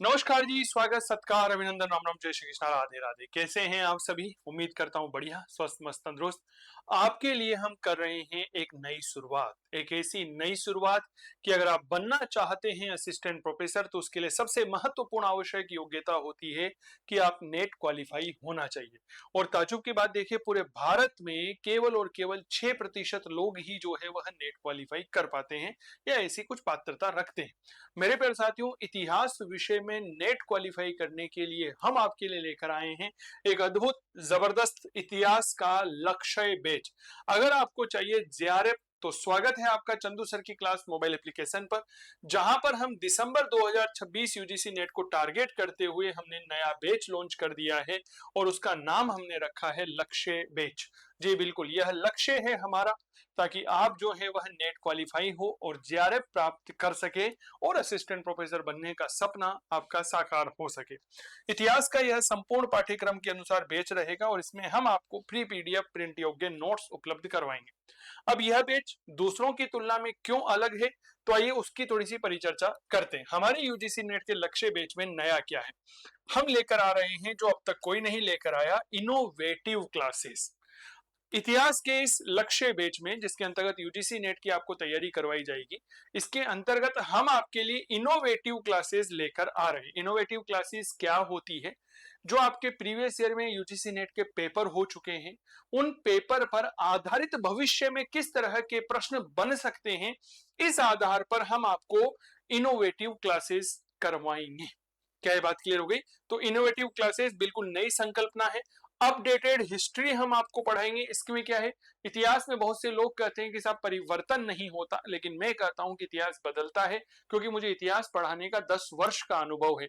नमस्कार जी, स्वागत सत्कार अभिनंदन राम राम जय श्री कृष्णा राधे राधे। कैसे हैं आप सभी? उम्मीद करता हूं बढ़िया स्वस्थ मस्त तंदुरुस्त। आपके लिए हम कर रहे हैं एक नई शुरुआत, एक ऐसी नई शुरुआत कि अगर आप बनना चाहते हैं असिस्टेंट प्रोफेसर तो उसके लिए सबसे महत्वपूर्ण आवश्यक योग्यता होती है कि आप नेट क्वालिफाई होना चाहिए। और ताजुब की बात देखिए, पूरे भारत में केवल और केवल 6% लोग ही जो है वह नेट क्वालिफाई कर पाते हैं या ऐसी कुछ पात्रता रखते हैं। मेरे प्यारे साथियों, इतिहास विषय में नेट क्वालिफाई करने के लिए हम आपके लिए लेकर आए हैं एक अद्भुत जबरदस्त इतिहास का लक्ष्य बैच। अगर आपको चाहिए जेआरएफ तो स्वागत है आपका चंदू सर की क्लास मोबाइल एप्लीकेशन पर, जहां पर हम दिसंबर 2026 यूजीसी नेट को टारगेट करते हुए हमने नया बैच लॉन्च कर दिया है और उसका नाम हमने रखा है लक्ष्य बैच। जी बिल्कुल, यह लक्ष्य है हमारा, ताकि आप जो है वह नेट क्वालिफाई हो और जेआरएफ प्राप्त कर सके और असिस्टेंट प्रोफेसर बनने का सपना आपका साकार हो सके। इतिहास का यह संपूर्ण पाठ्यक्रम के अनुसार बैच रहेगा और इसमें हम आपको फ्री पीडीएफ प्रिंट योग्य नोट्स उपलब्ध करवाएंगे। अब यह बैच दूसरों की तुलना में क्यों अलग है, तो आइए उसकी थोड़ी सी परिचर्चा करते हैं। हमारे यूजीसी नेट के लक्ष्य बैच में नया क्या है? हम लेकर आ रहे हैं जो अब तक कोई नहीं लेकर आया, इनोवेटिव क्लासेस। इतिहास के इस लक्ष्य बैच में, जिसके अंतर्गत यूजीसी नेट की आपको तैयारी करवाई जाएगी, इसके अंतर्गत हम आपके लिए इनोवेटिव क्लासेस लेकर आ रहे हैं। इनोवेटिव क्लासेस क्या होती है? जो आपके प्रीवियस ईयर में यूजीसी नेट के पेपर हो चुके हैं, उन पेपर पर आधारित भविष्य में किस तरह के प्रश्न बन सकते हैं, इस आधार पर हम आपको इनोवेटिव क्लासेस करवाएंगे। क्या ये बात क्लियर हो गई? तो इनोवेटिव क्लासेस बिल्कुल नई संकल्पना है। अपडेटेड हिस्ट्री हम आपको पढ़ाएंगे। इसमें क्या है, इतिहास में बहुत से लोग कहते हैं कि साहब परिवर्तन नहीं होता, लेकिन मैं कहता हूं कि इतिहास बदलता है, क्योंकि मुझे इतिहास पढ़ाने का 10 वर्ष का अनुभव है।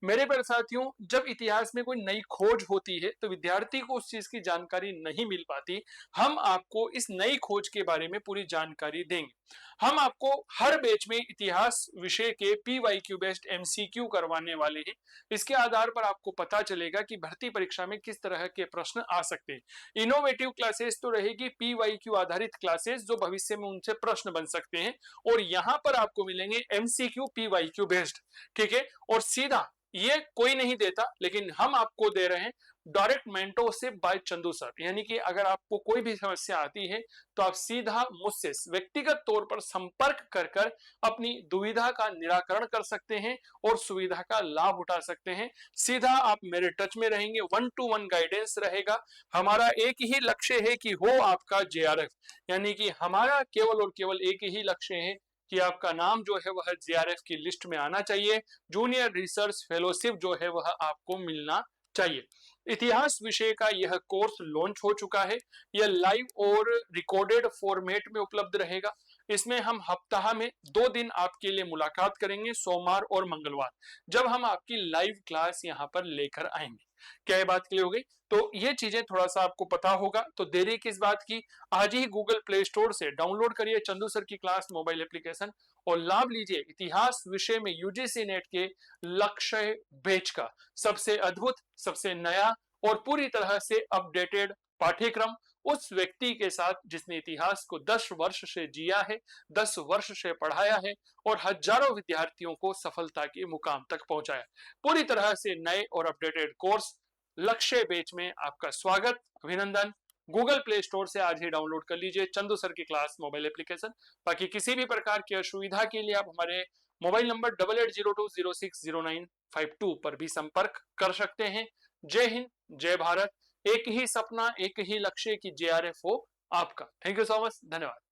मेरे प्यारे साथियों, जब इतिहास में कोई नई खोज होती है तो विद्यार्थी को उस चीज की जानकारी नहीं मिल पाती। हम आपको इस नई खोज के बारे में पूरी जानकारी देंगे। हम आपको हर बैच में इतिहास विषय के पीवाईक्यू बेस्ड एमसीक्यू करवाने वाले हैं। इसके आधार पर आपको पता चलेगा कि भर्ती परीक्षा में किस तरह के प्रश्न आ सकते हैं। इनोवेटिव क्लासेस तो रहेगी पीवाईक्यू आधारित क्लासेस, जो भविष्य में उनसे प्रश्न बन सकते हैं, और यहां पर आपको मिलेंगे एमसीक्यू पीवाईक्यू बेस्ड। ठीक है, और सीधा ये कोई नहीं देता, लेकिन हम आपको दे रहे हैं direct mentorship by Chandu sir. यानी कि अगर आपको कोई भी समस्या आती है तो आप सीधा मुझसे व्यक्तिगत तौर पर संपर्क कर कर अपनी दुविधा का निराकरण कर सकते हैं और सुविधा का लाभ उठा सकते हैं। सीधा आप मेरे टच में रहेंगे, 1-to-1 गाइडेंस रहेगा। हमारा एक ही लक्ष्य है कि हो आपका जेआरएफ, यानी कि हमारा केवल और केवल एक ही लक्ष्य है कि आपका नाम जो है वह जेआरएफ की लिस्ट में आना चाहिए, जूनियर रिसर्च फेलोशिप जो है वह आपको मिलना चाहिए। इतिहास विषय का यह कोर्स लॉन्च हो चुका है। यह लाइव और रिकॉर्डेड फॉर्मेट में उपलब्ध रहेगा। इसमें हम हफ्ता में 2 दिन आपके लिए मुलाकात करेंगे, सोमवार और मंगलवार, जब हम आपकी लाइव क्लास यहां पर लेकर आएंगे। क्या ये बात क्लियर हो गई? तो ये चीजें थोड़ा सा आपको पता होगा, तो देरी किस बात की, आज ही गूगल प्ले स्टोर से डाउनलोड करिए चंदू सर की क्लास मोबाइल एप्लीकेशन और लाभ लीजिए इतिहास विषय में यूजीसी नेट के लक्ष्य बैच का सबसे अद्भुत, सबसे नया और पूरी तरह से अपडेटेड पाठ्यक्रम, उस व्यक्ति के साथ जिसने इतिहास को 10 वर्ष से जिया है, 10 वर्ष से पढ़ाया है और हजारों विद्यार्थियों को सफलता के मुकाम तक पहुंचाया। पूरी तरह से नए और अपडेटेड कोर्स लक्ष्य बैच में आपका स्वागत, अभिनंदन। गूगल प्ले स्टोर से आज ही डाउनलोड कर लीजिए चंदू सर की क्लास मोबाइल एप्लीकेशन। बाकी किसी भी प्रकार की असुविधा के लिए आप हमारे मोबाइल नंबर 8802060952 पर भी संपर्क कर सकते हैं। जय हिंद, जय भारत। एक ही सपना, एक ही लक्ष्य की जेआरएफ हो आपका। थैंक यू सो मच, धन्यवाद।